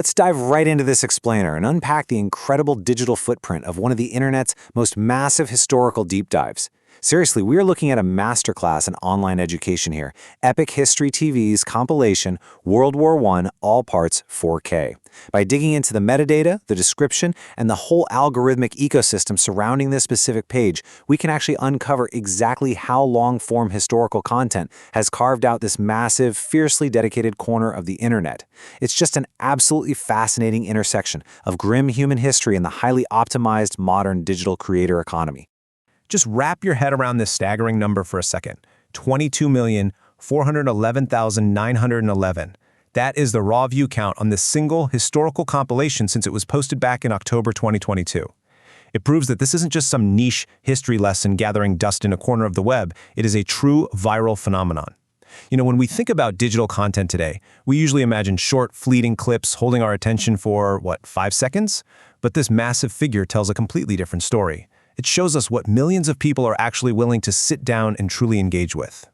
Let's dive right into this explainer and unpack the incredible digital footprint of one of the internet's most massive historical deep dives. Seriously, we are looking at a masterclass in online education here. Epic History TV's compilation, World War I, all parts 4K. By digging into the metadata, the description, and the whole algorithmic ecosystem surrounding this specific page, we can actually uncover exactly how long-form historical content has carved out this massive, fiercely dedicated corner of the internet. It's just an absolutely fascinating intersection of grim human history and the highly optimized modern digital creator economy. Just wrap your head around this staggering number for a second. 22,411,911. That is the raw view count on this single historical compilation since it was posted back in October 2022. It proves that this isn't just some niche history lesson gathering dust in a corner of the web. It is a true viral phenomenon. When we think about digital content today, we usually imagine short, fleeting clips holding our attention for, 5 seconds? But this massive figure tells a completely different story. It shows us what millions of people are actually willing to sit down and truly engage with.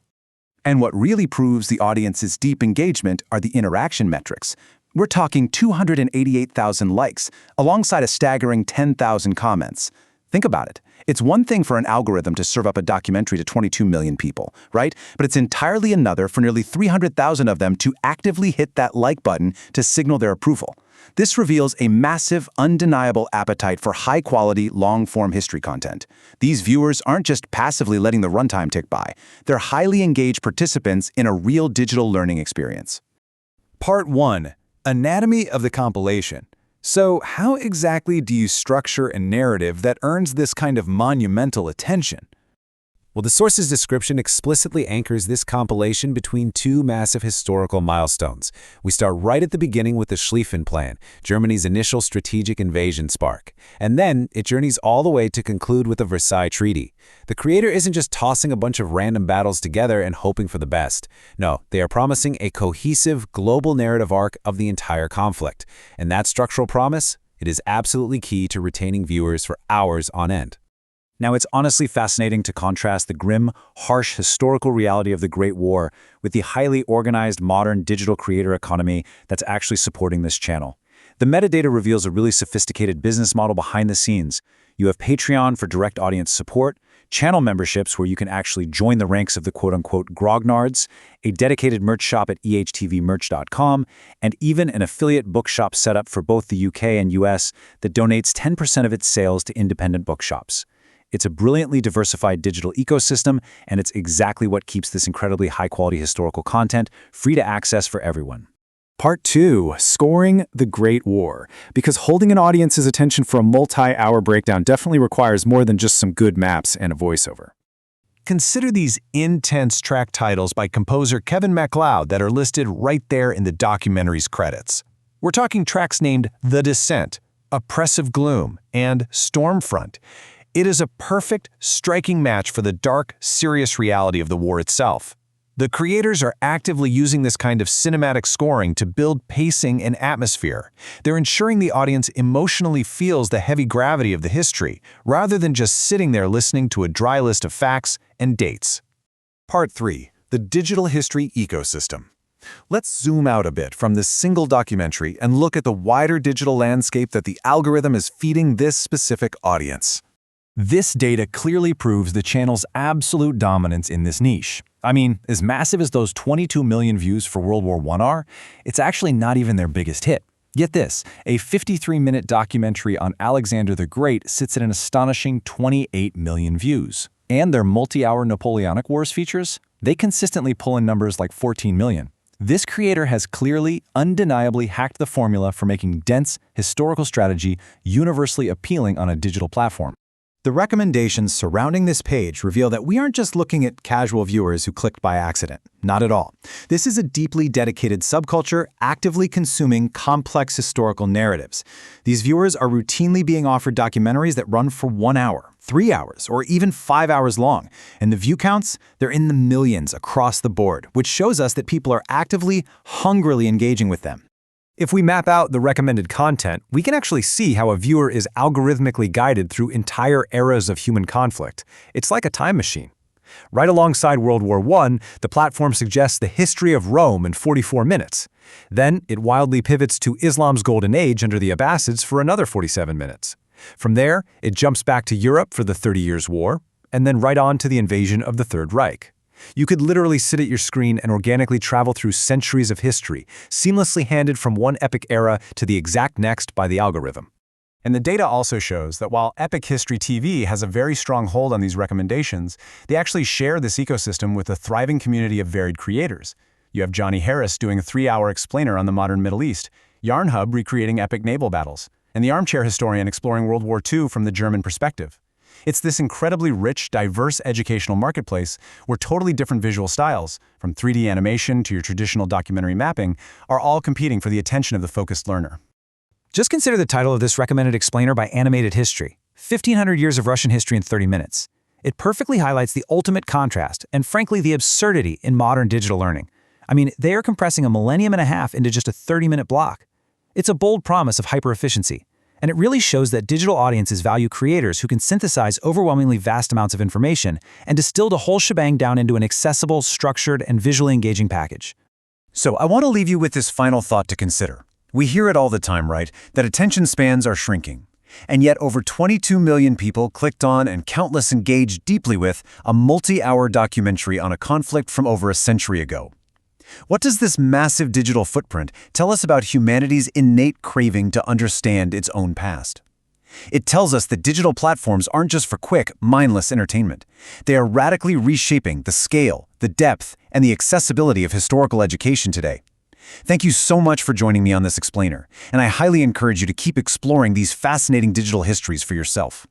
And what really proves the audience's deep engagement are the interaction metrics. We're talking 288,000 likes, alongside a staggering 10,000 comments. Think about it. It's one thing for an algorithm to serve up a documentary to 22 million people, right? But it's entirely another for nearly 300,000 of them to actively hit that like button to signal their approval. This reveals a massive, undeniable appetite for high-quality, long-form history content. These viewers aren't just passively letting the runtime tick by. They're highly engaged participants in a real digital learning experience. Part 1. Anatomy of the compilation. So, how exactly do you structure a narrative that earns this kind of monumental attention? Well, the source's description explicitly anchors this compilation between two massive historical milestones. We start right at the beginning with the Schlieffen Plan, Germany's initial strategic invasion spark. And then it journeys all the way to conclude with the Versailles Treaty. The creator isn't just tossing a bunch of random battles together and hoping for the best. No, they are promising a cohesive, global narrative arc of the entire conflict. And that structural promise, it is absolutely key to retaining viewers for hours on end. Now, it's honestly fascinating to contrast the grim, harsh historical reality of the Great War with the highly organized modern digital creator economy that's actually supporting this channel. The metadata reveals a really sophisticated business model behind the scenes. You have Patreon for direct audience support, channel memberships where you can actually join the ranks of the quote-unquote grognards, a dedicated merch shop at ehtvmerch.com, and even an affiliate bookshop setup for both the UK and US that donates 10% of its sales to independent bookshops. It's a brilliantly diversified digital ecosystem, and it's exactly what keeps this incredibly high-quality historical content free to access for everyone. Part 2. Scoring the Great War. Because holding an audience's attention for a multi-hour breakdown definitely requires more than just some good maps and a voiceover. Consider these intense track titles by composer Kevin MacLeod that are listed right there in the documentary's credits. We're talking tracks named The Descent, Oppressive Gloom, and Stormfront. It is a perfect, striking match for the dark, serious reality of the war itself. The creators are actively using this kind of cinematic scoring to build pacing and atmosphere. They're ensuring the audience emotionally feels the heavy gravity of the history, rather than just sitting there listening to a dry list of facts and dates. Part 3. The Digital History Ecosystem. Let's zoom out a bit from this single documentary and look at the wider digital landscape that the algorithm is feeding this specific audience. This data clearly proves the channel's absolute dominance in this niche. I mean, as massive as those 22 million views for World War I are, it's actually not even their biggest hit. Get this, a 53-minute documentary on Alexander the Great sits at an astonishing 28 million views. And their multi-hour Napoleonic Wars features? They consistently pull in numbers like 14 million. This creator has clearly, undeniably hacked the formula for making dense, historical strategy universally appealing on a digital platform. The recommendations surrounding this page reveal that we aren't just looking at casual viewers who clicked by accident. Not at all. This is a deeply dedicated subculture actively consuming complex historical narratives. These viewers are routinely being offered documentaries that run for 1 hour, 3 hours, or even 5 hours long. And the view counts, they're in the millions across the board, which shows us that people are actively, hungrily engaging with them. If we map out the recommended content, we can actually see how a viewer is algorithmically guided through entire eras of human conflict. It's like a time machine. Right alongside World War I, the platform suggests the history of Rome in 44 minutes. Then, it wildly pivots to Islam's golden age under the Abbasids for another 47 minutes. From there, it jumps back to Europe for the 30 Years' War, and then right on to the invasion of the Third Reich. You could literally sit at your screen and organically travel through centuries of history, seamlessly handed from one epic era to the exact next by the algorithm. And the data also shows that while Epic History TV has a very strong hold on these recommendations, they actually share this ecosystem with a thriving community of varied creators. You have Johnny Harris doing a 3-hour explainer on the modern Middle East, YarnHub recreating epic naval battles, and the Armchair Historian exploring World War II from the German perspective. It's this incredibly rich, diverse educational marketplace where totally different visual styles, from 3D animation to your traditional documentary mapping, are all competing for the attention of the focused learner. Just consider the title of this recommended explainer by Animated History, 1,500 Years of Russian History in 30 Minutes. It perfectly highlights the ultimate contrast and, frankly, the absurdity in modern digital learning. I mean, they are compressing a millennium and a half into just a 30-minute block. It's a bold promise of hyper-efficiency, and it really shows that digital audiences value creators who can synthesize overwhelmingly vast amounts of information and distill the whole shebang down into an accessible, structured, and visually engaging package. So I want to leave you with this final thought to consider. We hear it all the time, right? That attention spans are shrinking. And yet over 22 million people clicked on and countless engaged deeply with a multi-hour documentary on a conflict from over a century ago. What does this massive digital footprint tell us about humanity's innate craving to understand its own past? It tells us that digital platforms aren't just for quick, mindless entertainment. They are radically reshaping the scale, the depth, and the accessibility of historical education today. Thank you so much for joining me on this explainer, and I highly encourage you to keep exploring these fascinating digital histories for yourself.